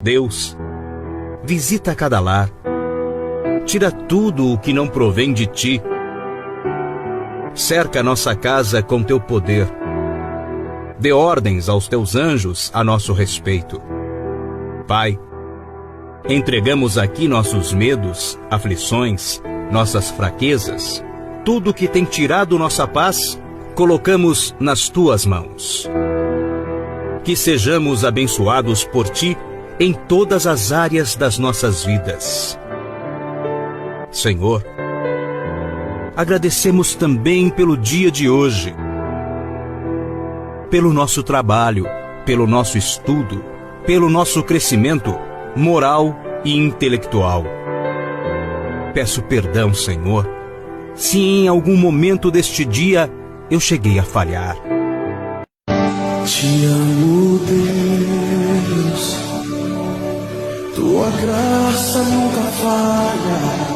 Deus, visita cada lar. Tira tudo o que não provém de ti. Cerca nossa casa com teu poder. Dê ordens aos teus anjos a nosso respeito. Pai, entregamos aqui nossos medos, aflições, nossas fraquezas, tudo que tem tirado nossa paz, colocamos nas tuas mãos. Que sejamos abençoados por ti em todas as áreas das nossas vidas. Senhor, agradecemos também pelo dia de hoje, pelo nosso trabalho, pelo nosso estudo, pelo nosso crescimento moral e intelectual. Peço perdão, Senhor, se em algum momento deste dia eu cheguei a falhar. Te amo, Deus, tua graça nunca falha.